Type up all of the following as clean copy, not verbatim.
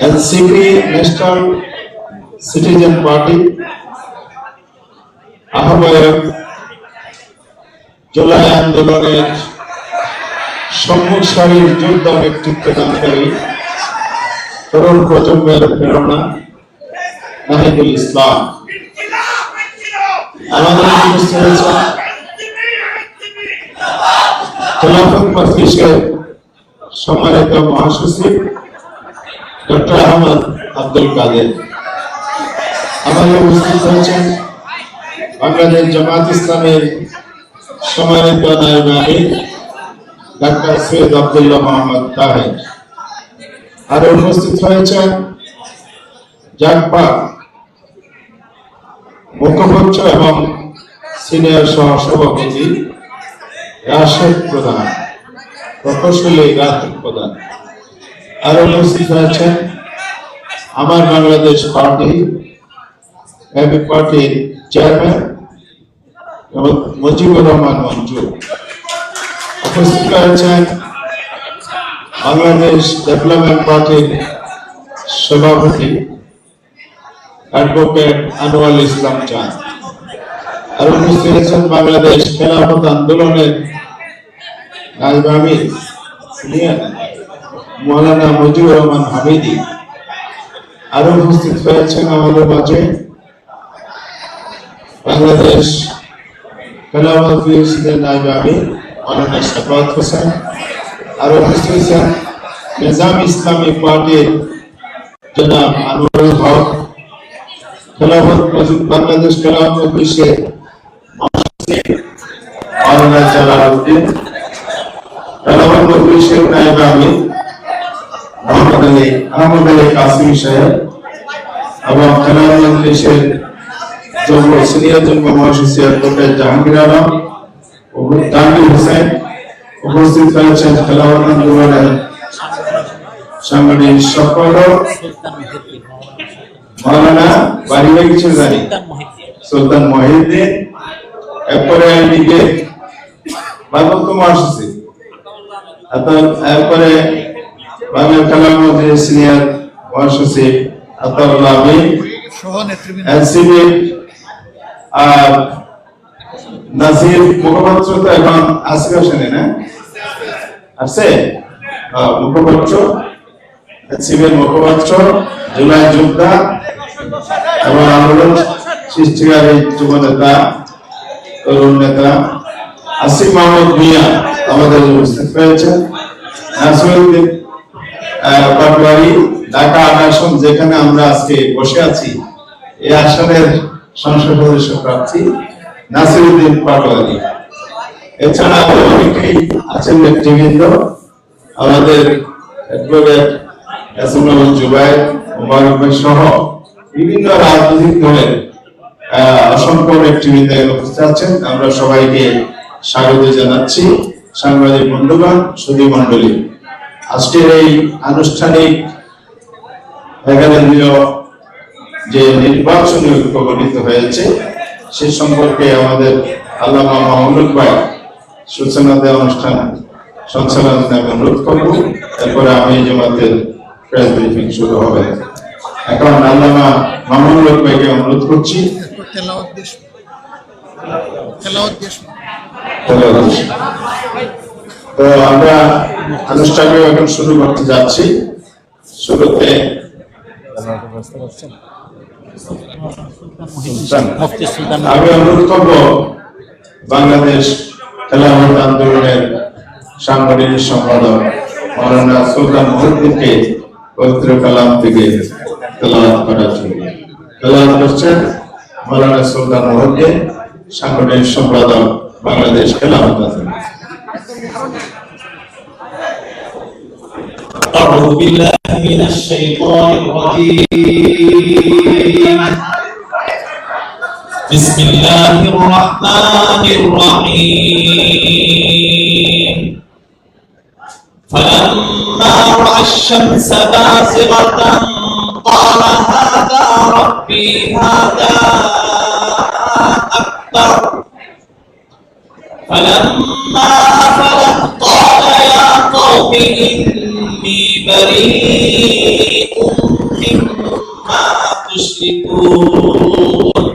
NCP national citizen party আহ্বায়ক, জুলাই আন্দোলনের সম্মুখ সারির যোদ্ধা নেতৃত্ব দানকারী তরুণ প্রজন্মের প্রেরণা নাহিদুল ইসলাম আমাদের খেলাফত মজলিসের সম্মানিত মহাসচিব ডক্টর আহমদ আব্দুল কাদের, আমাদের উপস্থিত হয়েছেন বাংলাদেশ জামাত ইসলামের সম্মানিত নায়েব আমির ডাক্তার সৈয়দ আব্দুল্লাহ মোহাম্মদ তাহের, আরো উপস্থিত হয়েছেন জাগপা মুখপাত্র এবং সিনিয়র সহসভাপতি রাশেদ প্রধান, প্রকৌশলী রাশেদ প্রধান, আরো উপস্থিত হয়েছেন আমার বাংলাদেশ পার্টি এবি পার্টির চেয়ারম্যান মুজিবুর রহমান মঞ্জু, উপস্থিত হয়েছেন বাংলাদেশ ডেভেলপমেন্ট পার্টির সভাপতি অ্যাডভোকেট আনোয়ার ইসলাম চাঁদ, আর উপস্থিত হয়েছেন বাংলাদেশ খেলাফত আন্দোলনের নায়েব আমির মৌলানা মুজিবুর রহমান হামিদি, আরো উপস্থিত হয়েছেন আমাদের মাঝে বাংলাদেশ খেলাফত পরিষদের নায়েব আমির মৌলানা সাফাত হোসেন, আরো উপস্থিত হয়েছেন নিজাম ইসলামী পার্টির জনাব আনোয়ারুল হক, বাংলাদেশ খেলাফত পরিষদের মৌলানা জালালউদ্দিন, খেলাফত পরিষদের নায়েব আমির আহমদ আলী কাসিমি সাহেব এবং খেলাফত পরিষদের সিনিয়র যুগ্ম মহাসচিব অ্যাডভোকেট জাহাঙ্গীর আলম ও তানভীর হোসেন, উপস্থিত হয়েছেন খেলাফত আন্দোলনের সাংগঠনিক সম্পাদক মৌলানা সুলতান মহিউদ্দিন, এরপরে লীগের ভারপ্রাপ্ত মহাসচিব, এরপরে বাংলা কালাম মজলিসের সিনিয়র মহাসচিব আতাউল্লাহ আমিন, এনসিপি নাজির মুখপাত্র তো এখন আসিফ হোসেন না আছে মুখপাত্র, এনসিপির মুখপাত্র, জুলাই যোদ্ধা এবং আন্দোলন সৃষ্টিকারী যুব নেতা, তরুণ নেতা আসিফ মাহমুদ মিয়া আমাদের উপস্থিত হয়েছেন, নাসিরউদ্দিন পাটোয়ারি, ঢাকা আসন যেখানে আমরা আজকে বসে আছি এই আসনের সংসদ সদস্য প্রার্থী নাসিরউদ্দিন পাটোয়ারি, এছাড়া অনেকেই আছেন নেতৃবৃন্দ, আমাদের অ্যাডভোকেট এসএমএল জুবায়ের মোবারক ভাই সহ বিভিন্ন রাজনৈতিক দলের অসংখ্য নেতৃবৃন্দ উপস্থিত আছেন। আমরা সবাইকে স্বাগত জানাচ্ছি। সাংবাদিক বন্ধুগণ, সুধী মণ্ডলী, আজকের এই আনুষ্ঠানিক যে নির্বাচনী ঐক্য গঠিত হয়েছে সে সম্পর্কে আমাদের আল্লামা মাহমুদ ভাই সূচনা দেওয়া অনুষ্ঠান সঞ্চালনা অনুরোধ করব, এরপরে আমি জামাতের প্রেস ব্রিফিং শুরু হবে। এখন আল্লামা মাহমুদ ভাইকে অনুরোধ করছি। তো আমরা অনুষ্ঠানটি এখন শুরু করতে যাচ্ছি। শুরুতে আমি অনুরোধ করব বাংলাদেশ খেলাফত আন্দোলনের সাংগঠনিক সম্পাদক মৌলানা সুলতান মহিউদ্দিনকে পবিত্র কালাম থেকে তেলাওয়াত করার জন্য। তেলাওয়াত করছেন মৌলানা সুলতান মহিউদ্দিন, সাংগঠনিক সম্পাদক বাংলাদেশ খেলাফত আন্দোলন। أعوذ بالله من الشيطان الرجيم. بسم الله الرحمن الرحيم. فلما رأى الشمس بازغة قال هذا ربي هذا أكبر. فلما أفلت قال يا قوم إني بريء تشركون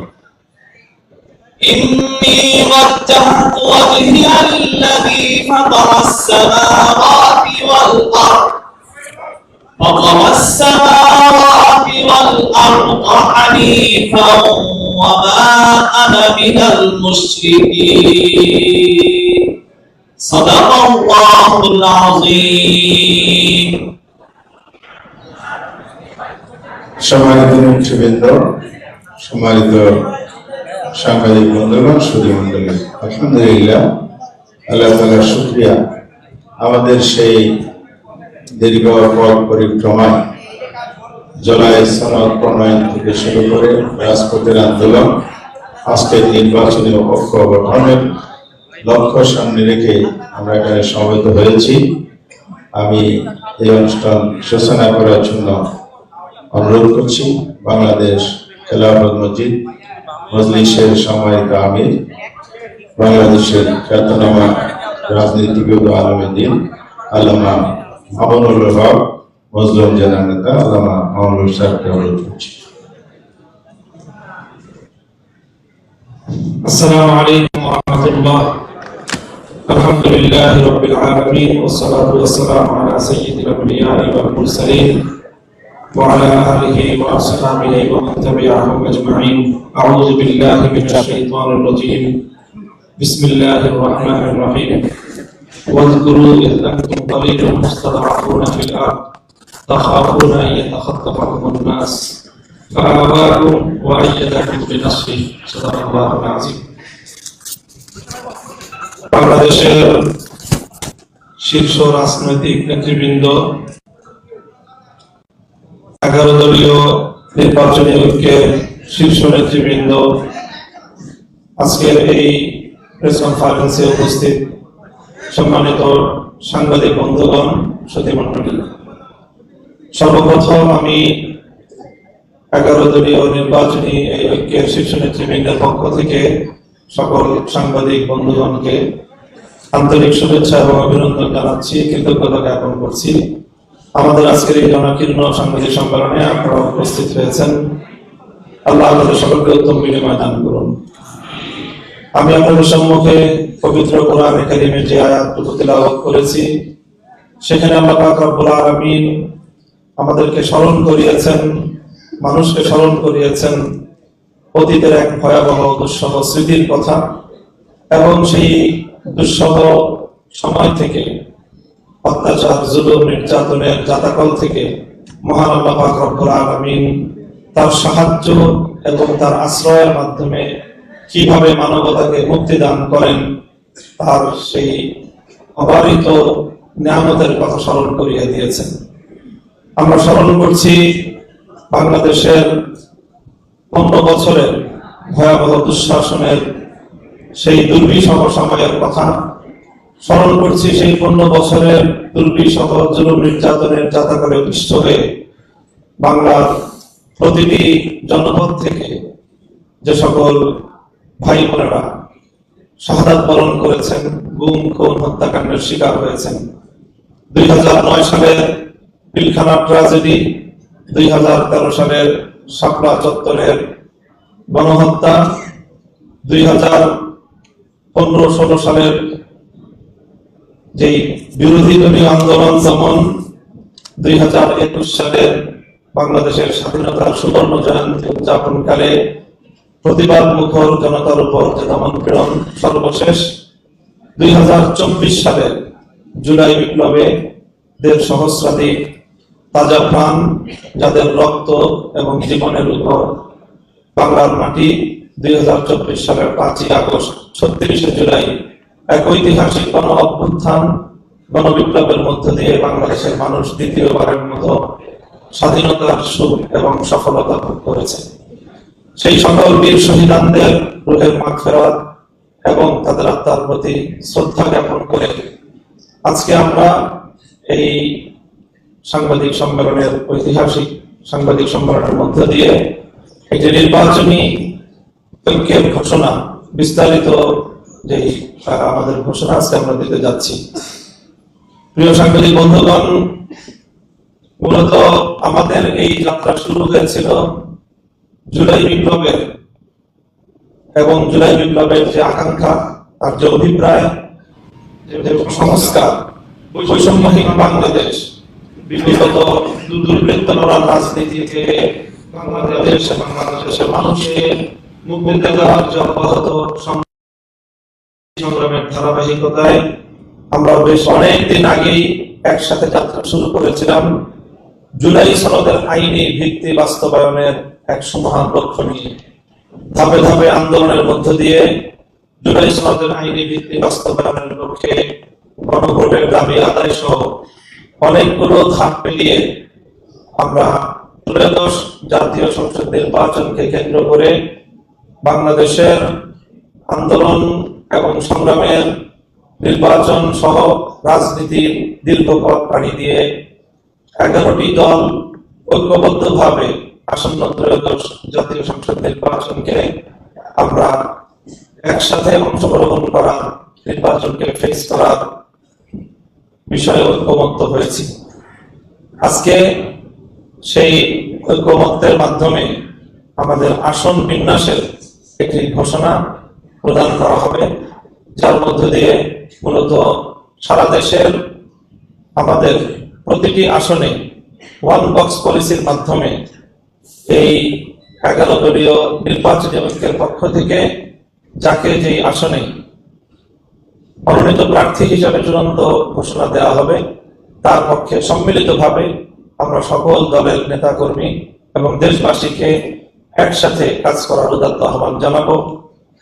إني وجهت وجهي للذي فطر السماوات والأرض حنيفا وما أنا من المشركين صدق الله العظيم সম্মানিত নেতৃবৃন্দ, সম্মানিত সাংবাদিক বন্ধুগণ, সুধী মন্ডলী, আলহামদুলিল্লাহ, আল্লাহ তাআলার শুকরিয়া। আমাদের সেই দীর্ঘ পথ পরিক্রমায় জুলাই সনদ প্রণয়ন থেকে শুরু করে রাজপথের আন্দোলন, আজকের নির্বাচনী ঐক্য গঠনের লক্ষ্য সামনে রেখে আমরা এখানে সমবেত হয়েছি। আমি এই অনুষ্ঠান সূচনা করার জন্য অনুরোধ করছি বাংলাদেশ খেলাফত মসজিদ মজলিসের সম্মানিত আমির, বাংলাদেশের খ্যাতনামা রাজনীতিবিদ ও আলেম দ্বীন আল্লামা মামুনুল হক মজলুম জেলা নেতা আল্লামা মামুনুল সাহেবকে অনুরোধ করছি। السلام عليكم ورحمة الله. الحمد لله رب العالمين والصلاة والسلام على سيد الأنبياء والمرسلين وعلى آله وأصحابه ومن تبعهم أجمعين. أعوذ بالله من الشيطان الرجيم. بسم الله الرحمن الرحيم. واذكروا إذ أنتم قليل مستضعفون في الأرض تخافون أن يتخطفكم الناس فآواكم وأيدكم بنصره صدق الله العظيم. বাংলাদেশের শীর্ষ রাজনৈতিক নেতৃবৃন্দ, 11 দলীয় নির্বাচনী ঐক্যের শীর্ষ নেতৃবৃন্দ, আজকের এই প্রেস কনফারেন্সে উপস্থিত সম্মানিত সাংবাদিক বন্ধুগণ, সুধী মণ্ডলী, সর্বপ্রথম আমি 11 দলীয় নির্বাচনী এই ঐক্যের শীর্ষ নেতৃবৃন্দের পক্ষ থেকে সকল সাংবাদিক বন্ধুগণকে আন্তরিক শুভেচ্ছা এবং অভিনন্দন জানাচ্ছি, কৃতজ্ঞতা জ্ঞাপন করছি। আমাদের আজকের এই জনাকীর্ণ সাংবাদিক সম্মেলনে আপনারা উপস্থিত হয়েছেন। আল্লাহ আপনাদের সকলকে উত্তম বিনিময় দান করুন। আমি আপনাদের সম্মুখে পবিত্র কোরআন কারীমের যে আয়াতটুকু তিলাওয়াত করেছি, সেখানে আল্লাহ পাক রব্বুল আলামিন আমাদেরকে স্মরণ করিয়েছেন, মানুষকে স্মরণ করিয়েছেন অতীতের এক ভয়াবহ দুঃসহ স্মৃতির কথা, এবং সেই দুঃসহ সময় থেকে, অত্যাচার, জুলুম, নির্যাতনের জাতাকল থেকে মহান আল্লাহ পাক রব্বুল আলামিন তার সাহায্য এবং তার আশ্রয়ের মাধ্যমে কিভাবে মানবতাকে মুক্তি দান করেন, তার সেই অবারিত নিয়ামতের কথা স্মরণ করিয়ে দিয়েছেন। আমরা স্মরণ করছি বাংলাদেশের 15 বছরের ভয়াবহ দুঃশাসনের সেই দুর্বিষহ সময়ের কথা, স্মরণ করছি সেই 15 বছরের দুর্বিষহ জুলুম নির্যাতনের জাতাকলে পিষ্ট হয়ে বাংলার প্রতিটি জনপদ থেকে যে সকল ভাই বোনেরা শাহাদাত বরণ করেছেন, গুম, খুন, হত্যাকাণ্ডের শিকার হয়েছেন। 2009 সালের পিলখানা ট্র্যাজেডি, 2013 সালের শাপলা চত্বরের গণহত্যা, 2015-16 সালের যেই বিরোধী দলীয় আন্দোলন দমন, 2021 সালের বাংলাদেশের স্বাধীনতার সুবর্ণ জয়ন্তী উদযাপনকালে প্রতিবাদ মুখর জনতার উপর যে দমন পীড়ন, সর্বশেষ 2024 সালের জুলাই বিপ্লবে 1.5 সহস্রাধিক তাজা প্রাণ, যাদের রক্ত এবং জীবনের উপর বাংলার মাটি 2024 সালের 5ই আগস্ট 36শে জুলাই এক ঐতিহাসিক গণ অভ্যুত্থান, গণবিপ্লবের মধ্য দিয়ে বাংলাদেশের মানুষ দ্বিতীয়বারের মতো স্বাধীনতার সুখ এবং সফলতা ভোগ করেছে। সেই সকল বীর শহীদানদের রূহের মাগফিরাত এবং তাদের আত্মার প্রতি শ্রদ্ধা জ্ঞাপন করে আজকে আমরা এই সাংবাদিক সম্মেলনের, ঐতিহাসিক সাংবাদিক সম্মেলনের মধ্য দিয়ে এই যে নির্বাচনী ঐক্যের ঘোষণা, বিস্তারিত যে আমাদের ঘোষণা আজকে আমরা দিতে যাচ্ছি। প্রিয় সাংবাদিক বন্ধুগণ, মূলত আমাদের এই যাত্রা শুরু হয়েছিল জুলাই বিপ্লবের এবং জুলাই বিপ্লবের যে আকাঙ্ক্ষা, তার যে অভিপ্রায়, যে সংস্কার, বৈষম্যহীন বাংলাদেশ, বিগত দুর্বৃত্তরা রাজনীতিকে বাংলাদেশের মানুষকে মুক্তি দেওয়ার যে অব্যাহত সংগ্রামের ধারাবাহিকতায় আমরা বেশ অনেকদিন আগেই একসাথে যাত্রা শুরু করেছিলাম জুলাই সনদের আইনি ভিত্তি বাস্তবায়নের এক মহান লক্ষ্য নিয়ে। ধাপে ধাপে আন্দোলনের মধ্য দিয়ে জুলাই সনদের আইনি ভিত্তি বাস্তবায়নের লক্ষ্যে গণভোটের দাবি আদায় সহ অনেকগুলো ধাপ পেরিয়ে আমরা ত্রয়োদশ জাতীয় সংসদ নির্বাচনকে কেন্দ্র করে বাংলাদেশের আন্দোলন এবং সংগ্রামের নির্বাচন সহ রাজনীতির দীর্ঘ পথ পাড়ি দিয়ে 11টি দল ঐক্যবদ্ধভাবে আসন্ন ত্রয়োদশ জাতীয় সংসদ নির্বাচনকে আমরা একসাথে অংশগ্রহণ করা, নির্বাচনকে ফেস করার বিষয়ে ঐক্যমত্য হয়েছি। আজকে সেই ঐক্যমত্যের মাধ্যমে আমাদের আসন বিন্যাসের একটি ঘোষণা প্রদান করা হবে, যার মধ্য দিয়ে মূলত সারা দেশের আমাদের প্রতিটি আসনে ওয়ান বক্স পলিসির মাধ্যমে এই 11 দলীয় নির্বাচনী ঐক্যের পক্ষ থেকে যাকে যেই আসনে মনোনীত প্রার্থী হিসাবে চূড়ান্ত ঘোষণা দেওয়া হবে, তার পক্ষে সম্মিলিতভাবে আমরা সকল দলের নেতাকর্মী এবং দেশবাসীকে একসাথে কাজ করার উদাত্ত আহ্বান জানাবো।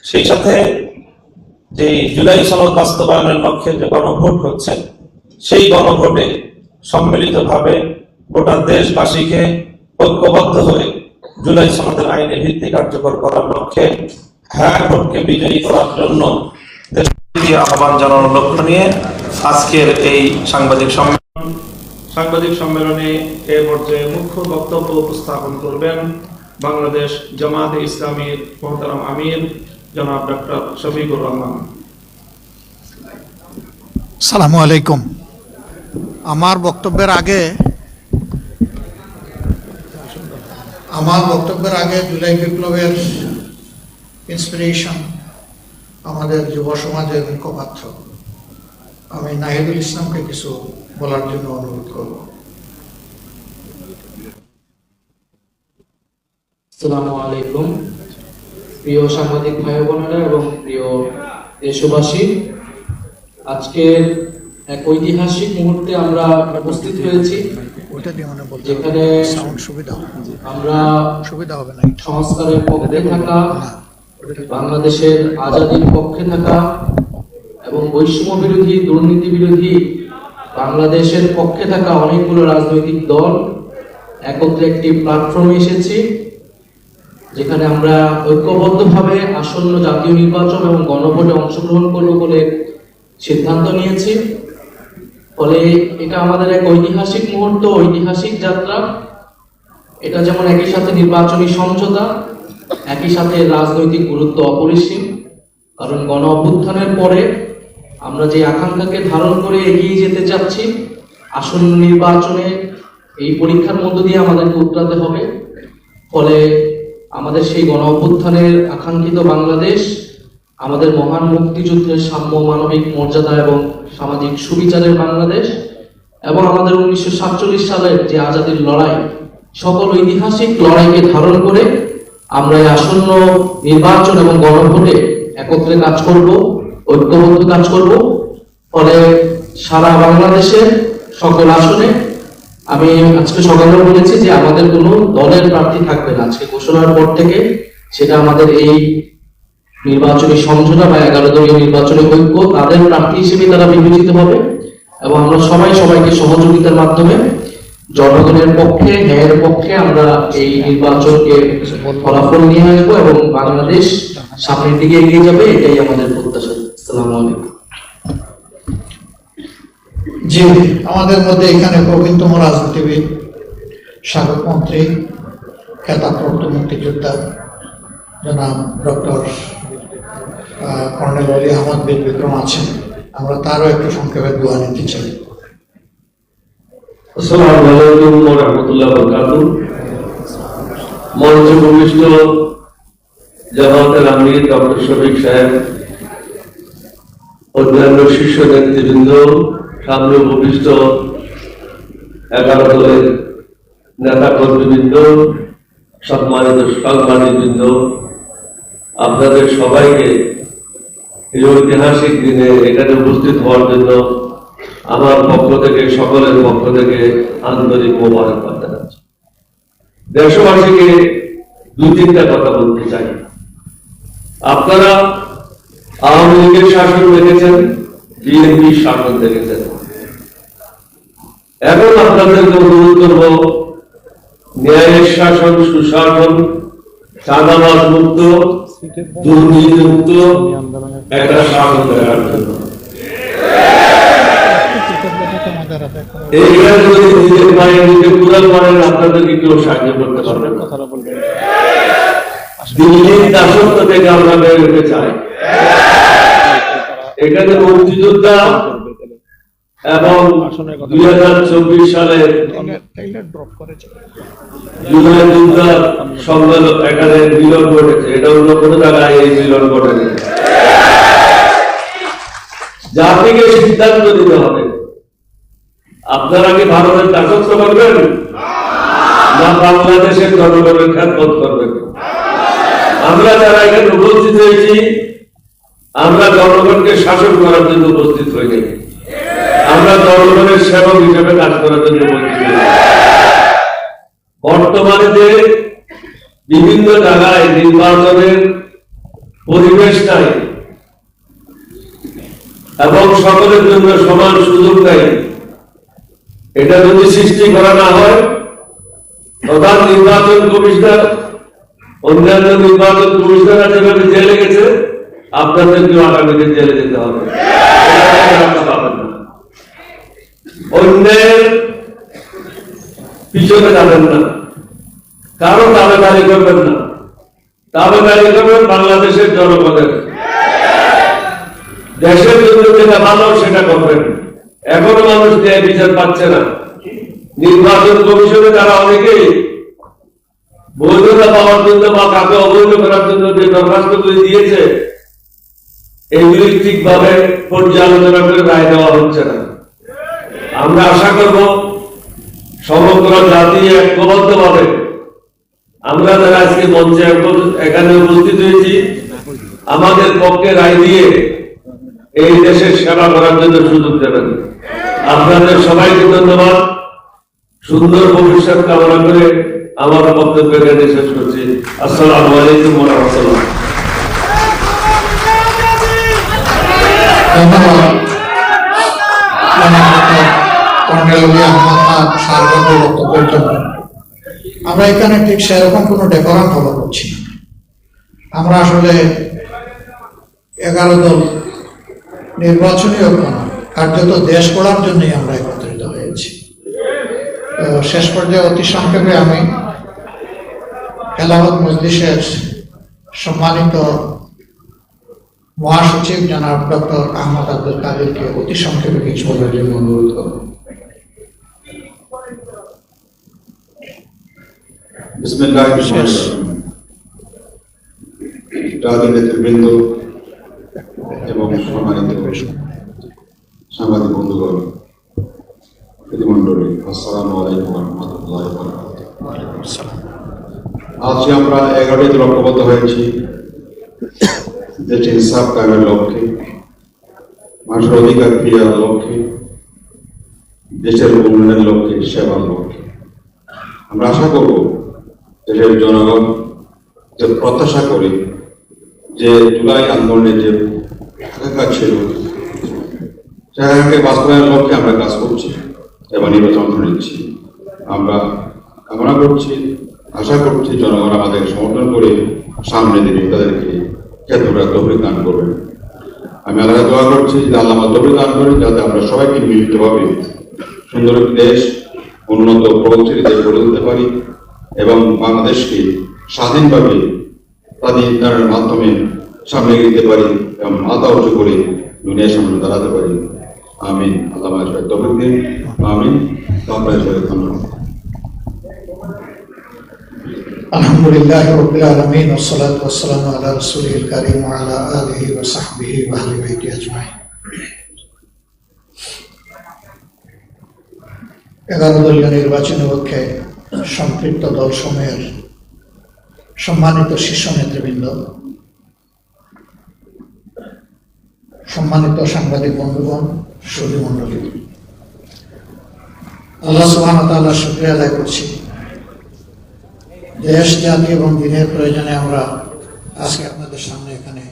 সেই সাথে যে জুলাই সনদ বাস্তবায়নের লক্ষ্যে যে গণভোট হচ্ছে, সেই গণভোটে সম্মিলিতভাবে গোটা দেশবাসীকে ঐক্যবদ্ধ হয়ে জুলাই সনদের আইনে ভিত্তি কার্যকর করার লক্ষ্যে হ্যাঁ ভোটকে বিজয়ী করার জন্য আহ্বান জানানোর লক্ষ্য নিয়ে আজকের এই সাংবাদিক সম্মেলনে এ পর্যায়ে মুখ্য বক্তব্য উপস্থাপন করবেন বাংলাদেশ জামায়াতে ইসলামীর মোহতারাম আমির জনাব ডক্টর শফিকুর রহমান। আসসালামু আলাইকুম। আমার বক্তব্যের আগে জুলাই বিপ্লবের ইন্সপিরেশন আমাদের যুব সমাজের মুখপাত্র আমি নাহিদুল ইসলামকে কিছু বলার জন্য অনুরোধ করব। আসসালামু আলাইকুম। প্রিয় সাংবাদিক ভাই বোনেরা এবং প্রিয় দেশবাসী, আজকের এক ঐতিহাসিক মুহূর্তে আমরা উপস্থিত হয়েছি, যেখানে আমরা সংস্কারের পক্ষে থাকা, বাংলাদেশের আজাদীর পক্ষে থাকা এবং বৈষম্য বিরোধী, দুর্নীতি বিরোধী বাংলাদেশের পক্ষে থাকা অনেকগুলো রাজনৈতিক দল একত্রে একটি প্ল্যাটফর্মে এসেছি, যেখানে আমরা ঐক্যবদ্ধভাবে আসন্ন জাতীয় নির্বাচন এবং গণভোটে অংশগ্রহণ করব বলে সিদ্ধান্ত নিয়েছি। ফলে এটা আমাদের এক ঐতিহাসিক মুহূর্ত, ঐতিহাসিক যাত্রা। এটা যেমন একই সাথে নির্বাচনী সমঝোতা, একই সাথে রাজনৈতিক গুরুত্ব অপরিসীম। কারণ গণ অভ্যুত্থানের পরে আমরা যে আকাঙ্ক্ষাকে ধারণ করে এগিয়ে যেতে চাচ্ছি, আসন্ন নির্বাচনে এই পরীক্ষার মধ্য দিয়ে আমাদেরকে উতরাতে হবে। ফলে আমাদের সেই গণ অভ্যুত্থানের আকাঙ্ক্ষিত বাংলাদেশ, আমাদের মহান মুক্তিযুদ্ধের সাম্য, মানবিক মর্যাদা এবং সামাজিক সুবিচারের বাংলাদেশ, এবং আমাদের 1947 সালের যে আজাদীর লড়াই, সকল ঐতিহাসিক লড়াইকে ধারণ করে আমরা এই আসন্ন নির্বাচন এবং গণভোটে একত্রে কাজ করব, ঐক্যবদ্ধ কাজ করব। ফলে সারা বাংলাদেশের সকল আসনে আমি আজকে সকালে বলেছি যে আমাদের কোনো দলের প্রার্থী থাকবে না। আজকে ঘোষণার পর থেকে সেটা আমাদের এই নির্বাচনী সমঝোতা বা 11 দলীয় নির্বাচনী ঐক্য, তাদের প্রার্থী হিসেবে তারা বিবেচিত হবে এবং আমরা সবাইকে সহযোগিতার মাধ্যমে জনগণের পক্ষে, ন্যায়ের পক্ষে আমরা এই নির্বাচনকে ফলাফল নিয়ে আসবো এবং বাংলাদেশ সামনের দিকে এগিয়ে যাবে, এটাই আমাদের প্রত্যাশা। আসসালামু আলাইকুম। জি, আমাদের মধ্যে এখানে প্রবীণতম রাজনীতিবিদ, সাবেক মন্ত্রী, খেতাবপ্রাপ্ত মুক্তিযোদ্ধা জনাব ডক্টর কর্নেল আলী আহমদ বীর বিক্রম আছেন। আমরা তারও একটু সংক্ষেপে দোয়া নিতে চাই। আসসালামু আলাইকুম ওয়া রাহমাতুল্লাহি ওয়া বারাকাতুহু। মঞ্চ ভূমিষ্ঠ জামাতের আমির ডক্টর শফিক সাহেব, অন্যান্য শীর্ষ নেতৃবৃন্দ, সামনে ভূমিষ্ঠ 11 দলের নেতা কর্মীবৃন্দ, সম্মানিত সাংবাদিকবৃন্দ, আপনাদের সবাইকে এই ঐতিহাসিক দিনে এখানে উপস্থিত হওয়ার জন্য আমার পক্ষ থেকে, সকলের পক্ষ থেকে আন্তরিক মোবারকবাদ জানাচ্ছি। দেশবাসীকে 2-3টা কথা বলতে চাই। আপনারা আওয়ামী লীগের শাসন দেখেছেন, বিএনপির শাসন দেখেছেন। এখন আপনাদেরকে অনুরোধ করব ন্যায়ের শাসন, সুশাসন, চাঁদাবাজ মুক্ত, দুর্নীতি মুক্ত একটা শাসন দেওয়ার জন্য। এইখানে যদি নিজের পায়ে নিজে পুরান করেন, আপনাদেরকে কেউ সাহায্য করতে পারবে না। দিল্লির দাসত্ব থেকে আমরা বের হতে চাই। এখানে মুক্তিযোদ্ধা এবং 2024 সালে জুলাই যোদ্ধার সম্মেলন এখানে মিলন ঘটেছে। এটা অন্য কোনো জায়গায় এই মিলন ঘটেছে। জাতিকে সিদ্ধান্ত নিতে হবে, আপনারা কি ভারতের দাসত্ব করবেন না বাংলাদেশের জনগণের খেদমত করবেন? আমরা যারা এখানে উপস্থিত হয়েছি, আমরা জনগণকে শাসন করার জন্য উপস্থিত হইনি, আমরা জনগণের সেবক হিসেবে কাজ করার জন্য উপস্থিত হয়েছি। বর্তমানে যে বিভিন্ন জায়গায় নির্বাচনের পরিবেশ নাই এবং সকলের জন্য সমান সুযোগ নাই, এটা যদি সৃষ্টি করা না হয়, প্রধান নির্বাচন কমিশনার, অন্যান্য নির্বাচন কমিশনাররা যেভাবে জেলে গেছে, আপনাদেরকেও আগামীতে জেলে যেতে হবে। অন্যের পিছনে যাবেন না, কারো দাবেদারি করবেন না, দাবেদারি করবেন বাংলাদেশের জনগণের। দেশের জন্য যেটা ভালো সেটা করবেন। এখনো মানুষ ন্যায় বিচার পাচ্ছে না। নির্বাচন কমিশনে তারা অনেকেই বৈধতা পাওয়ার জন্য বা কাকে অবৈধ করার জন্য যে দরখাস্তগুলি দিয়েছে, এগুলি ঠিকভাবে পর্যালোচনা করে রায় দেওয়া হচ্ছে না। আমরা আশা করব সমগ্র জাতি ঐক্যবদ্ধভাবে আমরা যারা আজকে মঞ্চে এখানে উপস্থিত হয়েছি, আমাদের পক্ষে রায় দিয়ে এই দেশের সেবা করার জন্য সুযোগ দেবেন। আপনাদের সবাইকে ধন্যবাদ। সুন্দর ভবিষ্যৎ কামনা করে আমার বক্তব্য এখানে শেষ করছি। আসসালামু আলাইকুম ওয়া রাহমাতুল্লাহ। ধন্যবাদ কর্নেল অলি আহমদ খান সারবন্ধ বক্তব্যের জন্য। আমরা এখানে ঠিক সেরকম কোনো ডেকোরাম ফলো করছি না। আমরা আসলে 11 দল নির্বাচনী ঐক্য নয়, কার্যত দেশ গড়ার জন্যই আমরা একত্রিত হয়েছি। শেষ পর্যায়ে অতি সংক্ষেপে আমি খেলাফত মজলিসের সম্মানিত মহাসচিব জনাব ডক্টর আহমদ আব্দুল কাদেরকে অতি সংক্ষেপে কিছু বলার জন্য অনুরোধ করব। বিসমিল্লাহির রহমানির রহিম। জাতীয় নেতৃবৃন্দ এবং সম্মানিত সাংবাদিক বন্ধুগণ, প্রতিমণ্ডলী, আসসালামু আলাইকুম ওয়া রাহমাতুল্লাহি ওয়া বারাকাতুহু। আজকে আমরা 11টি দল ঐক্যবদ্ধ হয়েছি দেশে ইনসাফ কায়েমের লক্ষ্যে, মানুষের অধিকার ফিরিয়ে লক্ষ্যে, দেশের উন্নয়নের লক্ষ্যে, সেবার লক্ষ্যে। আমরা আশা করব দেশের জনগণ যে প্রত্যাশা করি যে জুলাই আন্দোলনে যে আকাঙ্ক্ষা ছিল, সেটাকে বাস্তবায়নের লক্ষ্যে আমরা কাজ করছি এবং নির্বাচন নিচ্ছি। আমরা কামনা করছি, আশা করছি জনগণ আমাদের সমর্থন করে সামনে দিনে তাদেরকে ক্ষেত্রে তৌফিক দান করবেন। আমি আল্লাহ দোয়া করছি যে আল্লাহ আমার তৌফিক দান করেন, যাতে আমরা সবাইকে মিলিতভাবে সুন্দর একটি দেশ, উন্নত প্রগতিশীল দেশ গড়ে তুলতে পারি এবং বাংলাদেশকে স্বাধীনভাবে স্বাধীনতার মাধ্যমে সামনে এগিয়ে পারি এবং মাথা উঁচু করে দুনিয়ার সামনে দাঁড়াতে পারি। আমিন। আল্লাহ আমাদের তৌফিক দিন। আমিন। আপনাদের সবাই ধন্যবাদ। আলহামদুলিল্লাহ রাব্বিল আলামিন ওয়াসসালাতু ওয়াসসালামু আলা রাসূলিল কারীম ওয়া আলা আলিহি ওয়া সাহবিহি ওয়া আহলি বাইতি আজমাইন। 11 দলীয় নির্বাচনের পক্ষে সম্পৃক্ত দলসমূহের সম্মানিত শীর্ষ নেতৃবৃন্দ, সম্মানিত সাংবাদিক বন্ধুগণ, সুধী মণ্ডলী, আল্লাহ সুবহানাহু ওয়া তাআলার শুকরিয়া আদায় করছি। দেশ, জাতি এবং দিনের প্রয়োজনে আমরা আজকে আপনাদের সামনে এখানে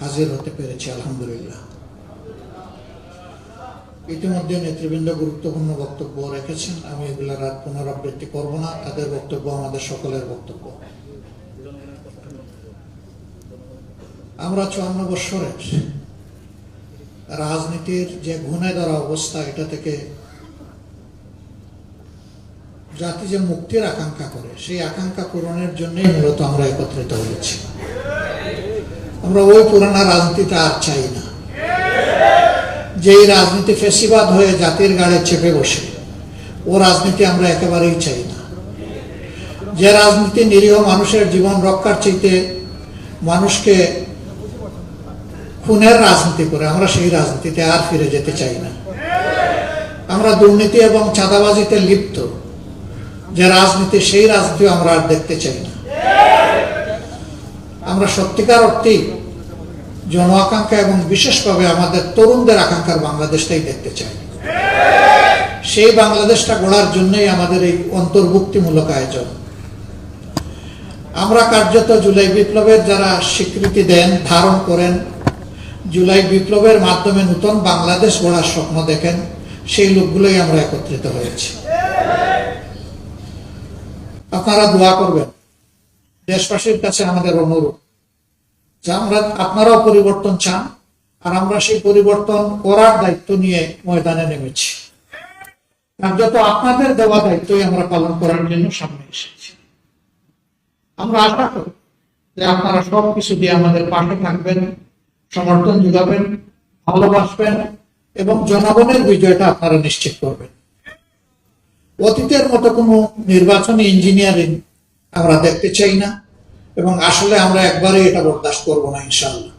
হাজির হতে পেরেছি, আলহামদুলিল্লাহ। ইতিমধ্যে নেতৃবৃন্দ গুরুত্বপূর্ণ বক্তব্য রেখেছেন, আমি এগুলোর আর পুনরাবৃত্তি করব না। তাদের বক্তব্য আমাদের সকলের বক্তব্য। আমরা 54 বৎসরের রাজনীতির যে ঘুণে ধরা অবস্থা, এটা থেকে জাতি যে মুক্তির আকাঙ্ক্ষা করে, সেই আকাঙ্ক্ষা পূরণের জন্যই মূলত আমরা একত্রিত হয়েছি। আমরা ওই পুরানা রাজনীতিটা আর চাই না, যেই রাজনীতি ফেসিবাদ হয়ে জাতির গাড়ে চেপে বসে, ও রাজনীতি আমরা একেবারেই চাই না। যে রাজনীতি নিরীহ মানুষের জীবন রক্ষার চাইতে মানুষকে খুনের রাজনীতি করে, আমরা সেই রাজনীতিতে আর ফিরে যেতে চাই না। আমরা দুর্নীতি এবং চাঁদাবাজিতে লিপ্ত যে রাজনীতি, সেই রাজনীতি আমরা আর দেখতে চাই না। আমরা সত্যিকার অর্থেই জন আকাঙ্ক্ষা এবং বিশেষভাবে আমাদের তরুণদের আকাঙ্ক্ষার বাংলাদেশটাই দেখতে চাই। সেই বাংলাদেশটা গড়ার জন্যই আমাদের এই অন্তর্ভুক্তিমূলক আয়োজন। আমরা কার্যত জুলাই বিপ্লবের যারা স্বীকৃতি দেন, ধারণ করেন, জুলাই বিপ্লবের মাধ্যমে নতুন বাংলাদেশ গড়ার স্বপ্ন দেখেন, সেই লোকগুলোই আমরা একত্রিত হয়েছি। আপনারা দোয়া করবেন। দেশবাসীর কাছে আমাদের অনুরোধ যে আপনারাও পরিবর্তন চান, আর আমরা সেই পরিবর্তন করার দায়িত্ব নিয়ে ময়দানে নেমেছি। কার্যত আপনাদের দেওয়া দায়িত্বই আমরা পালন করার জন্য সামনে এসেছি। আমরা আশা করি যে আপনারা সবকিছু দিয়ে আমাদের পাশে থাকবেন, সমর্থন যোগাবেন, ভালোবাসবেন এবং জনগণের বিজয়টা আপনারা নিশ্চিত করবেন। অতীতের মতো কোনো নির্বাচনী ইঞ্জিনিয়ারিং আমরা দেখতে চাই না, এবং আসলে আমরা একবারে এটা বরদাস্ত করব না ইনশাআল্লাহ।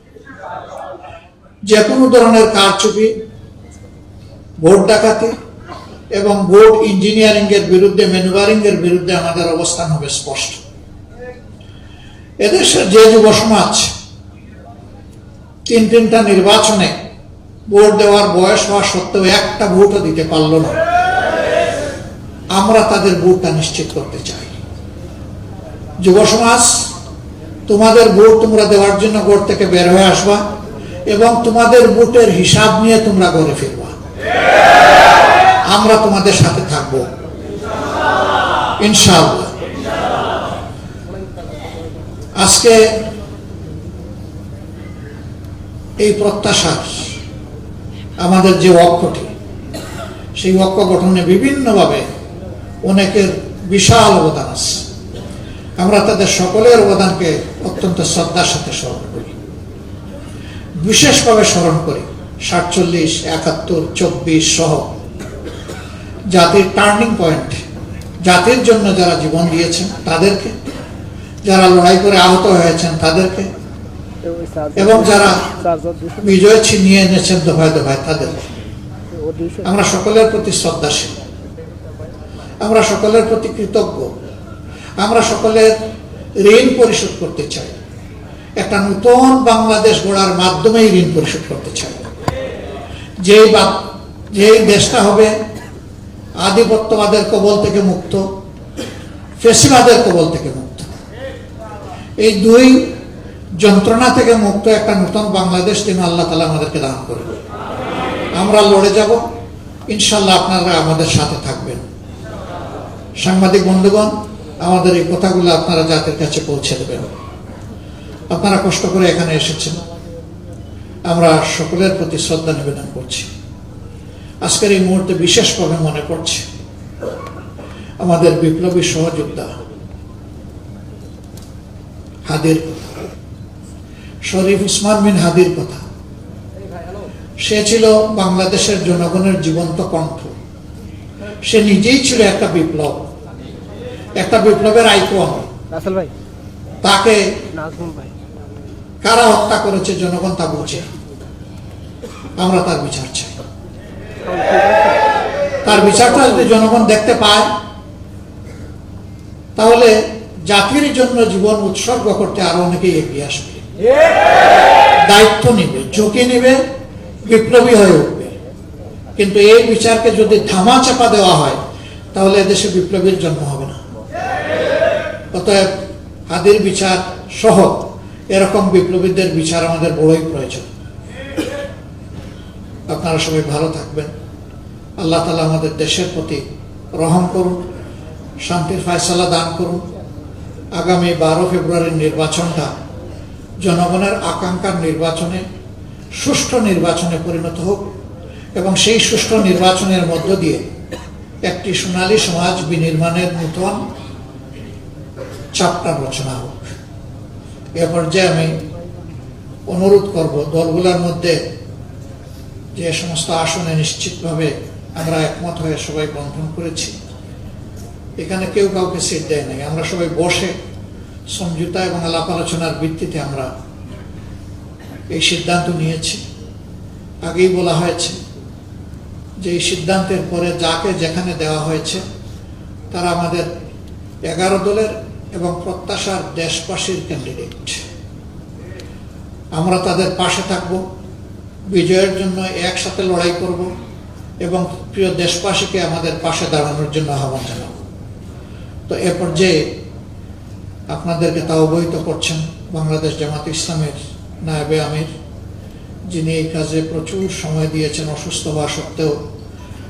যে কোনো ধরনের কারচুপি, ভোট ডাকাতি এবং ভোট ইঞ্জিনিয়ারিং এর বিরুদ্ধে, ম্যানুভারিং এর বিরুদ্ধে আমাদের অবস্থান হবে স্পষ্ট। এদেশের যে যুব সমাজ তিনটা নির্বাচনে ভোট দেওয়ার বয়স হওয়া সত্ত্বেও একটা ভোটও দিতে পারল না, আমরা তাদের ভোটটা নিশ্চিত করতে চাই। যুব সমাজ, তোমাদের ভোট তোমরা দেওয়ার জন্য ঘর থেকে বের হয়ে আসবা এবং তোমাদের ভোটের হিসাব নিয়ে তোমরা ঘরে ফিরবা। আমরা তোমাদের সাথে থাকব ইনশাআল্লাহ। আজকে এই প্রত্যাশার আমাদের যে অক্ষটি, সেই অক্ষ গঠনে বিভিন্নভাবে অনেকের বিশাল অবদান আছে। আমরা তাদের সকলের অবদানকে অত্যন্ত শ্রদ্ধার সাথে স্মরণ করি, বিশেষভাবে স্মরণ করি 47, 71, 24 সহ জাতির টার্নিং পয়েন্ট, জাতির জন্য যারা জীবন দিয়েছেন তাদেরকে, যারা লড়াই করে আহত হয়েছেন তাদেরকে, এবং যারা বিজয় ছিনিয়ে এনেছেন দফায় দফায় তাদেরকে। আমরা সকলের প্রতি শ্রদ্ধাশীল, আমরা সকলের প্রতি কৃতজ্ঞ। আমরা সকলের ঋণ পরিশোধ করতে চাই, একটা নতুন বাংলাদেশ গড়ার মাধ্যমেই ঋণ পরিশোধ করতে চাই। যেই দেশটা হবে আধিপত্যবাদের কবল থেকে মুক্ত, ফ্যাসিবাদের কবল থেকে মুক্ত, এই দুই যন্ত্রণা থেকে মুক্ত একটা নতুন বাংলাদেশ যেন আল্লাহ তাআলা আমাদেরকে দান করবে। আমরা লড়ে যাব ইনশাআল্লাহ, আপনারা আমাদের সাথে থাকবেন। সাংবাদিক বন্ধুগণ, আমাদের এই কথাগুলো আপনারা জাতির কাছে পৌঁছে দেবেন। আপনারা কষ্ট করে এখানে এসেছেন, আমরা সকলের প্রতি শ্রদ্ধা নিবেদন করছি। আজকের এই মুহূর্তে বিশেষভাবে মনে পড়ছে আমাদের বিপ্লবী সহযোদ্ধা হাদির, শরীফ উসমান বিন হাদির কথা। সে ছিল বাংলাদেশের জনগণের জীবন্ত কণ্ঠ। সে নিজেই ছিল একটা বিপ্লব, একটা বিপ্লবের আইকন, তাকে কারা হত্যা করেছে জনগণ তা বুঝে। আমরা তার বিচার চাই। তার বিচারটা যদি জনগণ দেখতে পায়, তাহলে জাতির জন্য জীবন উৎসর্গ করতে আরো অনেকেই এগিয়ে আসবে, দায়িত্ব নিবে, ঝুঁকি নিবে, বিপ্লবী হয়ে উঠবে। কিন্তু এই বিচারকে যদি ধামা চাপা দেওয়া হয়, তাহলে এদেশে বিপ্লবীর জন্ম হবে না। অতএব হাদির বিচার সহ এরকম বিপ্লবীদের বিচার আমাদের বড়ই প্রয়োজন। আপনারা সবাই ভালো থাকবেন। আল্লাহ তাআলা আমাদের দেশের প্রতি রহম করুন, শান্তির ফয়সালা দান করুন। আগামী 12 ফেব্রুয়ারির নির্বাচনটা জনগণের আকাঙ্ক্ষার নির্বাচনে, সুষ্ঠু নির্বাচনে পরিণত হোক এবং সেই সুষ্ঠু নির্বাচনের মধ্য দিয়ে একটি সোনালী সমাজ বিনির্মাণের নতুন চ্যাপ্টার রচনা হোক। এ পর্যায়ে আমি অনুরোধ করব, দলগুলোর মধ্যে যে সমস্ত আসনে নিশ্চিতভাবে আমরা একমত হয়ে সবাই বন্ধন করেছি, এখানে কেউ কাউকে সিট দেয় নাই। আমরা সবাই বসে সমঝোতা এবং আলাপ আলোচনার ভিত্তিতে আমরা এই সিদ্ধান্ত নিয়েছি। আগেই বলা হয়েছে যে এই সিদ্ধান্তের পরে যাকে যেখানে দেওয়া হয়েছে তারা আমাদের 11 দলের এবং প্রত্যাশার দেশবাসীর ক্যান্ডিডেট। আমরা তাদের পাশে থাকব, বিজয়ের জন্য একসাথে লড়াই করব এবং প্রিয় দেশবাসীকে আমাদের পাশে দাঁড়ানোর জন্য আহ্বান জানাব। তো এ পর্যায়ে আপনাদেরকে তা অবহিত করছেন বাংলাদেশ জামাত ইসলামের নায়েবে আমির, যিনি এই কাজে প্রচুর সময় দিয়েছেন অসুস্থ হওয়া সত্ত্বেও,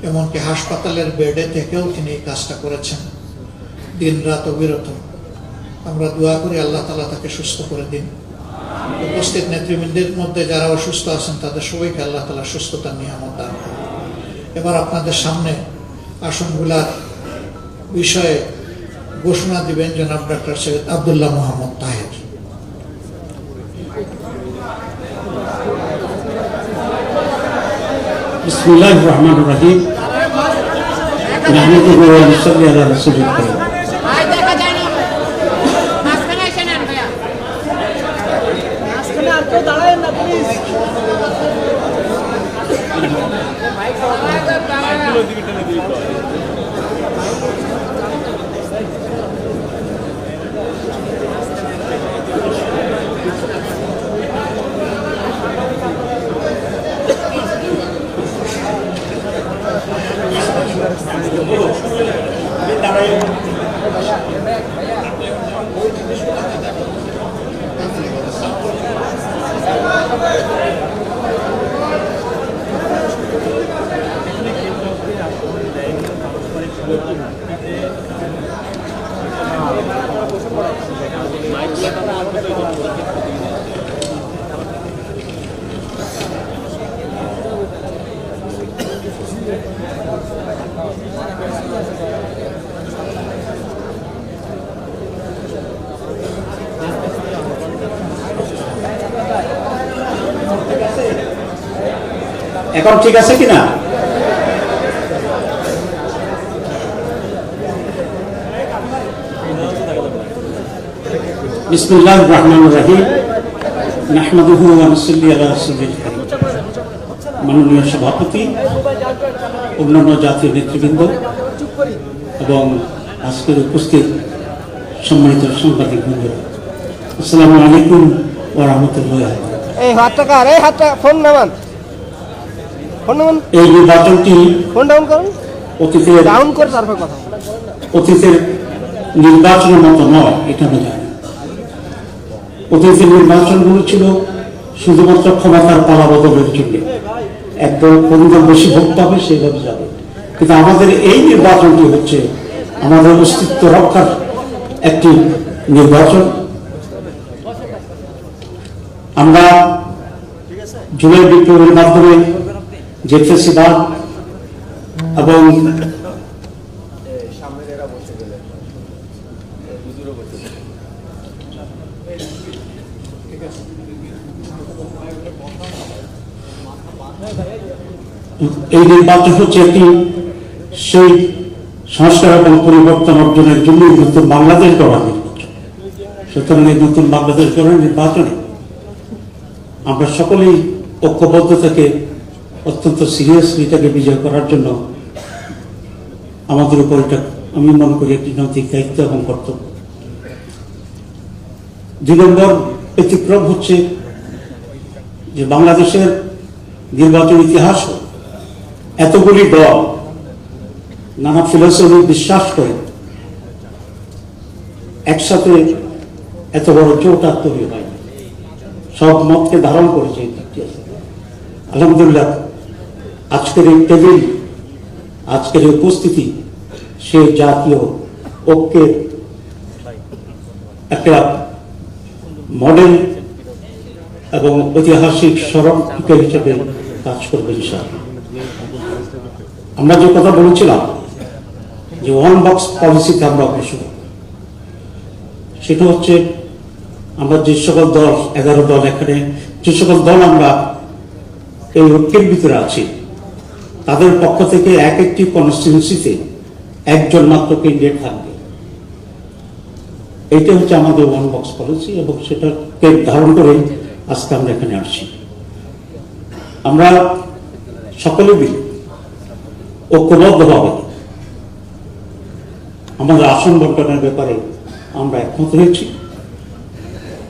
এমনকি হাসপাতালের বেডে থেকেও তিনি এই কাজটা করেছেন দিন রাত অবিরত। আমরা দোয়া করি আল্লাহ তাআলা তাকে সুস্থ করে দিন। উপস্থিত নেতৃবৃন্দের মধ্যে যারা অসুস্থ আছেন তাদের সবাইকে আল্লাহ তাআলা সুস্থতার নিয়ামত দান করুন। এবার আপনাদের সামনে আসনগুলার বিষয়ে ঘোষণা দিবেন জনাব ডক্টর সৈয়দ আব্দুল্লাহ মোহাম্মদ তাহের। বিসমিল্লাহির রহমানির রহিম। নাহমাদুহু ওয়া নুসাল্লি আলা রাসূলিল কারীম। এখন ঠিক আছে কিনা? বিসমিল্লাহির রহমানির রহিম। নাহমাদুহু ওয়া নুসাল্লি আলা রাসূলিল কারীম। মাননীয় সভাপতি, অন্যান্য জাতীয় নেতৃবৃন্দ এবং আজকের উপস্থিত সম্মানিত সাংবাদিক বৃন্দ, আসসালামু আলাইকুম ওয়া রাহমাতুল্লাহি। এই হাতটা কার? এই হাতটা ফোন নামান, ফোন নামান। এই নির্বাচনটি ফোন ডাউন করুন, অতীতের ডাউন করে তারপর কথা। অতীতের নির্বাচনের মতো নয়, এটা আমি জানি। অতীতের নির্বাচনগুলো ছিল শুধুমাত্র ক্ষমতার পালাবদলের জন্য, একদল পরিবার বেশি ভোট পাবে সেইভাবে যাবে। কিন্তু আমাদের এই নির্বাচনটি হচ্ছে আমাদের অস্তিত্ব রক্ষার একটি নির্বাচন। আমরা জুলাই বিপ্লবের মাধ্যমে যে ফ্যাসিবাদ এবং এই নির্বাচন হচ্ছে একটি সেই সংস্কার এবং পরিবর্তন অর্জনের জন্য নতুন বাংলাদেশ গড়ার নির্বাচন। সুতরাং এই নতুন বাংলাদেশ গড়ার নির্বাচনে আমরা সকলেই ঐক্যবদ্ধ থেকে অত্যন্ত সিরিয়াসলি এটাকে বিজয় করার জন্য আমাদের উপর এটা আমি মনে করি একটি নৈতিক দায়িত্ব এবং কর্তব্য। 2 নম্বর ব্যতিক্রম হচ্ছে যে বাংলাদেশের নির্বাচন ইতিহাস এতগুলি দল নানা ফিলোসফি বিশ্বাস করে একসাথে এত বড় জোট আর তৈরি হয়, সব মতকে ধারণ করেছে। আলহামদুলিল্লাহ আজকের এই টেবিল, আজকের এই উপস্থিতি সেই জাতীয় ঐক্যের একটা মডেল এবং ঐতিহাসিক স্মরণ হিসেবে কাজ করবে ইনশাআল্লাহ। আমরা যে কথা বলেছিলাম যে ওয়ান বক্স পলিসিতে আমরা অগ্রসর, সেটা হচ্ছে আমরা যে সকল দল 11 দল এখানে যে সকল দল আমরা এই ঐক্যের ভিতরে আছি তাদের পক্ষ থেকে এক একটি কনস্টিটিউয়েন্সিতে একজন মাত্র ক্যান্ডিডেট থাকবে। এইটা হচ্ছে আমাদের ওয়ান বক্স পলিসি এবং সেটাকে ধারণ করে আজকে আমরা এখানে আসছি। আমরা সকলে মিলে ঐক্যবদ্ধভাবে আমাদের আসন বন্টনের ব্যাপারে আমরা একমত হয়েছি।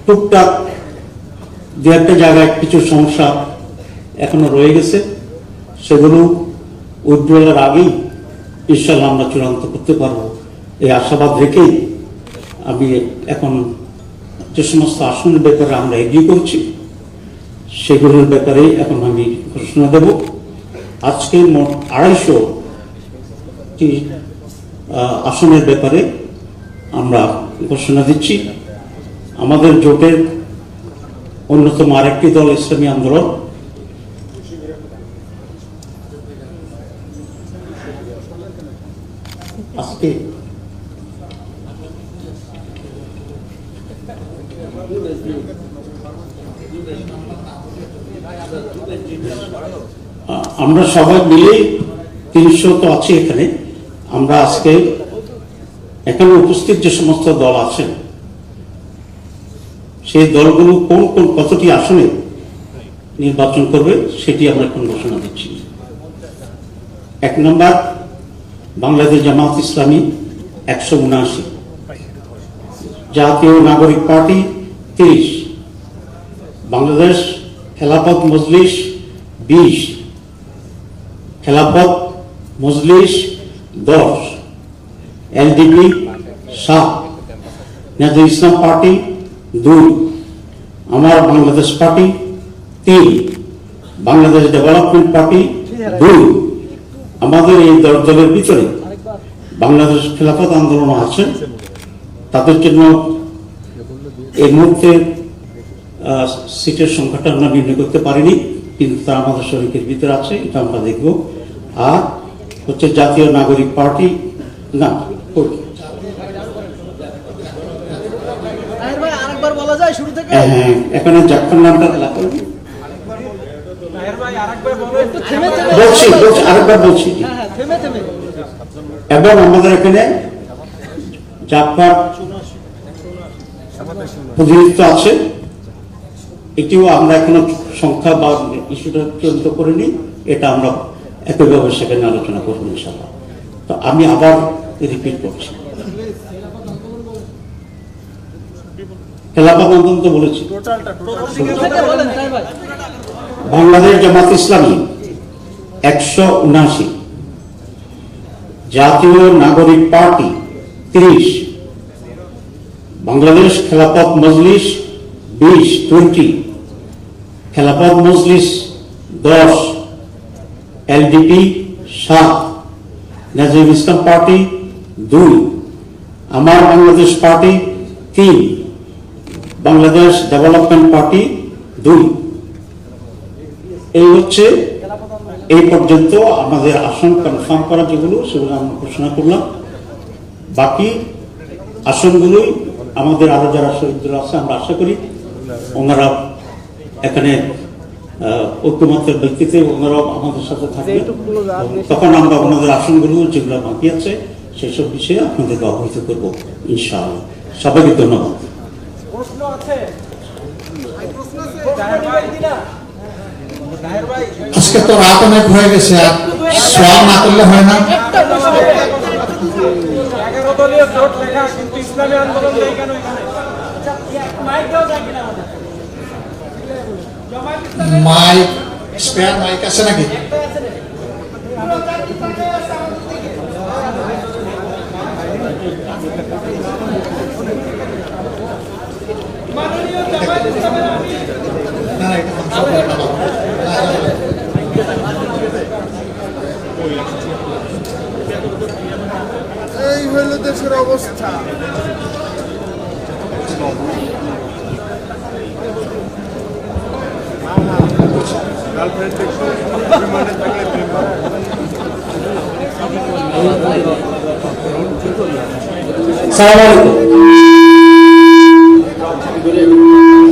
টুকটাক 2-1টা জায়গায় কিছু সমস্যা এখনো রয়ে গেছে, সেগুলো উইথড্রয়ালের আগেই ইনশাআল্লাহ আমরা চূড়ান্ত করতে পারবো এই আশাবাদ রেখেই আমি এখন যে সমস্ত আসনের ব্যাপারে আমরা এগ্রি করছি সেগুলোর ব্যাপারে এখন আমি ঘোষণা দেব। আজকে মোট 250টি আসনের ব্যাপারে আমরা ঘোষণা দিচ্ছি। আমাদের জোটের অন্যতম আরেকটি দল ইসলামী আন্দোলন, আজকে আমরা সবাই মিলে 300 তো আছি এখানে। আমরা আজকে এখানে উপস্থিত যে সমস্ত দল আছেন সেই দলগুলো কোন কোন কতটি আসনে নির্বাচন করবে সেটি আমরা এখন ঘোষণা দিচ্ছি। 1 নম্বর বাংলাদেশ জামাত ইসলামী 179, জাতীয় নাগরিক party 30, Bangladesh Khelafat Majlis 20, Khelafat Majlis 10, LDP 7, nasal ইসলাম পার্টি 2, আমার Bangladesh party 3, Bangladesh development party 2। আমাদের এই দলের ভিতরে বাংলাদেশ খেলাফত আন্দোলন আছেন, তাদের জন্য এই মুহূর্তে সিটের সংখ্যাটা আমরা নির্ণয় করতে পারিনি, কিন্তু তারা আমাদের শরীরের ভিতরে আছে, এটা আমরা দেখব। আর হচ্ছে জাতীয় নাগরিক পার্টি না, হ্যাঁ এখানে জাফর নামটা বলছি আরেকবার বলছি। এবং আমাদের এখানে জাফর প্রতিনিধিত্ব আছে, এটিও আমরা এখনো সংখ্যা বা ইস্যুটা চূড়ান্ত করিনি, এটা আমরা একইভাবে সেখানে আলোচনা করবো ইনশাআল্লাহ। তো আমি আবার রিপিট করছি, খেলাফত আন্দোলন তো বলেছি, বাংলাদেশ জামাত ইসলামী 179, জাতীয় নাগরিক party 30, Bangladesh Khelafat Majlis 20, Khelafat Majlis 10, LDP 7, nasal ইসলাম পার্টি 2, আমার Bangladesh party 3, Bangladesh development party 2। এই হচ্ছে এই পর্যন্ত আমাদের আসন কনফার্ম করা যেগুলো সেগুলো আমরা ঘোষণা করলাম। বাকি আসনগুলোই আমাদের আরো যারা শহীদরা আছে আমরা আশা করি ওনারা এখানে ঐক্যমত্যের ভিত্তিতে ওনারাও আমাদের সাথে থাকবে, তখন আমরা ওনাদের আসনগুলো যেগুলো বাকি আছে সেসব বিষয়ে আপনাদেরকে অবহিত করবো ইনশাআল্লাহ। সবাইকে ধন্যবাদ। আজকে তো রাত অনেক হয়ে গেছে, আর সোয়াল না করলে হয় না। 11 দলীয় জোট লেখা, কিন্তু ইসলামী আন্দোলন নেই কেন এখানে? মাইক, স্পেয়ার মাইক আছে নাকি? না, এটা এই হইল দেশের অবস্থা।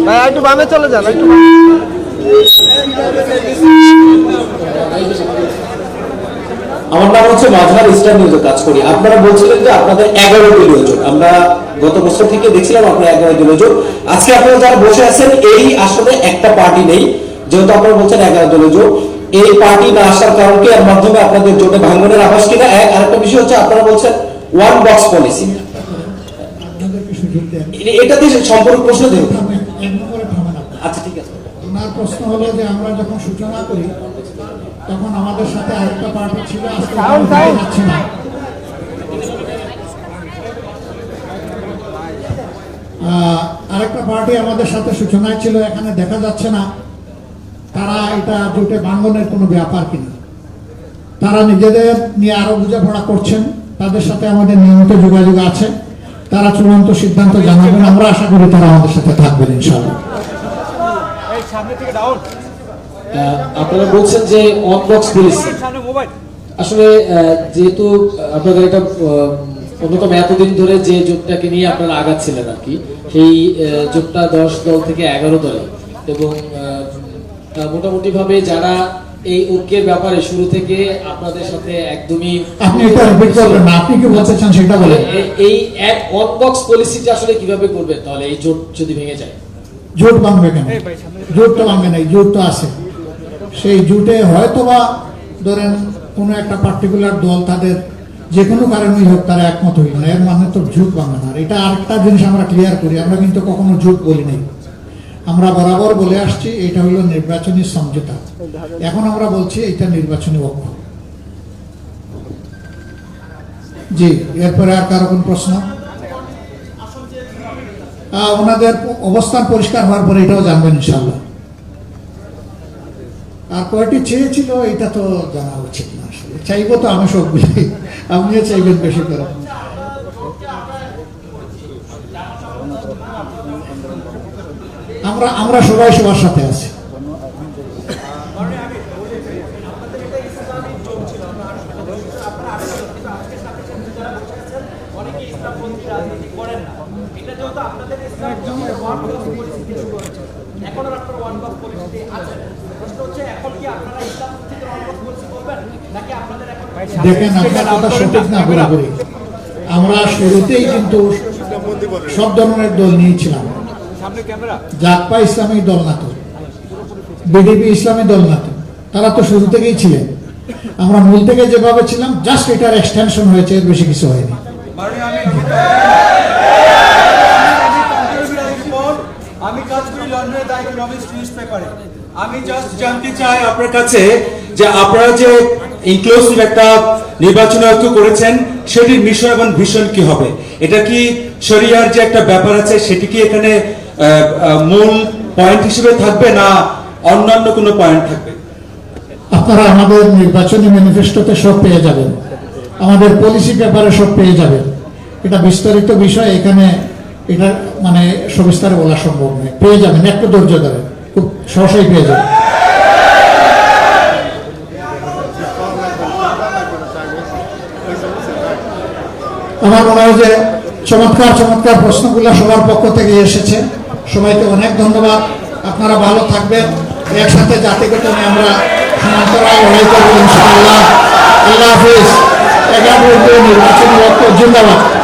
ভাই একটু বামে চলে যান, একটু আমার নাম হচ্ছে মাঝহার ইসলাম নিউজে কাজ করি। আপনারা বলছিলেন যে আপনাদের 11 দলীয় জোট, আমরা গত বছর থেকে দেখছিলাম আপনারা 11 দলীয় জোট। আজকে আপনারা যারা বসে আছেন এই আসলে একটা পার্টি নেই, যেহেতু আপনারা বলছেন 11 দলীয় জোট, এই পার্টি না আসার কারণ কি, এর মাধ্যমে আপনাদের জোটে ভাঙনের আভাস কিনা? আরেকটা বিষয় হচ্ছে আপনারা বলছেন ওয়ান বক্স পলিসি, এটাতে সম্পর্ক প্রশ্ন দেব। আচ্ছা ঠিক আছে। ওনার প্রশ্ন হলো যে আমরা যখন সূচনা করি তখন আমাদের সাথে আরেকটা পার্টি ছিল, আজকে যাচ্ছে না। আরেকটা পার্টি আমাদের সাথে সূচনায় ছিল, এখানে দেখা যাচ্ছে না। তারা এটা জোটে ভাঙনের কোনো ব্যাপার কিনা, তারা নিজেদের নিয়ে আরো বোঝাপড়া করছেন, তাদের সাথে আমাদের নিয়মিত যোগাযোগ আছে। তারা চূড়ান্ত সিদ্ধান্ত জানাবেন, আমরা আশা করি তারা আমাদের সাথে থাকবেন ইনশাআল্লাহ। আপনারা বলছেন যে অন বক্স পলিসি, আসলে যেহেতু আপনাদের এটা অন্যতম এতদিন ধরে যে জোটটাকে নিয়ে আপনারা আগাচ্ছিলেন আর কি, সেই জোটটা 10 দল থেকে 11 দলে, এবং মোটামুটি ভাবে যারা এই ঐক্যের ব্যাপারে শুরু থেকে আপনাদের সাথে একদমই, আপনি এটা রিপিট করবেন না, আপনি কি বলতে চান সেটা বলেন। এই এক অন বক্স পলিসিটা আসলে কিভাবে করবেন তাহলে এই জোট যদি ভেঙে যায়? জোট ভাঙবে কেন? জোট তো ভাঙবে না, জোট তো আছে। সেই জোটে হয়তোবা ধরেন কোনো একটা পার্টিকুলার দল তাদের যে কোনো কারণেই হোক তারা একমত হইল না, এর মানে তো জোট ভাঙবে না। এটা আরেকটা জিনিস আমরা ক্লিয়ার করি, আমরা কিন্তু কখনো জোট বলি নাই। আমরা বরাবর বলে আসছি এটা হলো নির্বাচনী সমঝোতা, এখন আমরা বলছি এটা নির্বাচনী ঐক্য। জি, এরপরে আর কারো কোন প্রশ্ন? ওনাদের অবস্থান পরিষ্কার হওয়ার পরে এটাও জানবেন ইনশাআল্লাহ। আর কয়টি চেয়েছিল এটা তো জানা উচিত না, আসলে চাইবো তো আমি সবগুলি, আপনিও চাইবেন বেশি করে। আমরা সবাই সবার সাথে আছি। দেখেন, আপনার কথা সঠিক না পুরোপুরি। আমরা শুরুতেই কিন্তু সব ধরনের দল নিয়েছিলাম, জাকপা ইসলামী দল না তো, বিডিপি ইসলামী দল না তো, তারা তো শুরু থেকেই ছিলেন। আমরা মূল থেকে যেভাবে ছিলাম, জাস্ট এটার এক্সটেনশন হয়েছে, এর বেশি কিছু হয়নি। আমি কাজ করি লন্ডনে, দ্য ইকোনমিস্ট নিউজ পেপারে। আমি জাস্ট জানতে চাই আপনার কাছে যে আপনারা যে ইনক্লুসিভ একটা নির্বাচন ঐক্য করেছেন, সেটির মিশন এবং ভিশন কি হবে? এটা কি শরিয়ার যে একটা ব্যাপার আছে সেটি কি এখানে মূল পয়েন্ট হিসেবে থাকবে, না অন্যান্য কোনো পয়েন্ট থাকবে? আপনারা আমাদের নির্বাচনী ম্যানিফেস্টোতে সব পেয়ে যাবেন, আমাদের পলিসি পেপারে সব পেয়ে যাবেন। এটা বিস্তারিত বিষয়, এখানে এটা মানে সবিস্তারে বলা সম্ভব নয়। পেয়ে যাবেন, একটু ধৈর্য ধরেন, খুব সহসাই পেয়ে যাবেন। আমার মনে হয় যে চমৎকার চমৎকার প্রশ্নগুলো সবার পক্ষ থেকে এসেছে, সবাইকে অনেক ধন্যবাদ। আপনারা ভালো থাকবেন, একসাথে জাতিগত নিয়ে আমরা সমান্তরাল লড়াই করবো ইনশাআল্লাহ। আল্লাহ হাফিজ। এগারো নির্বাচনী ঐক্য জিন্দাবাদ।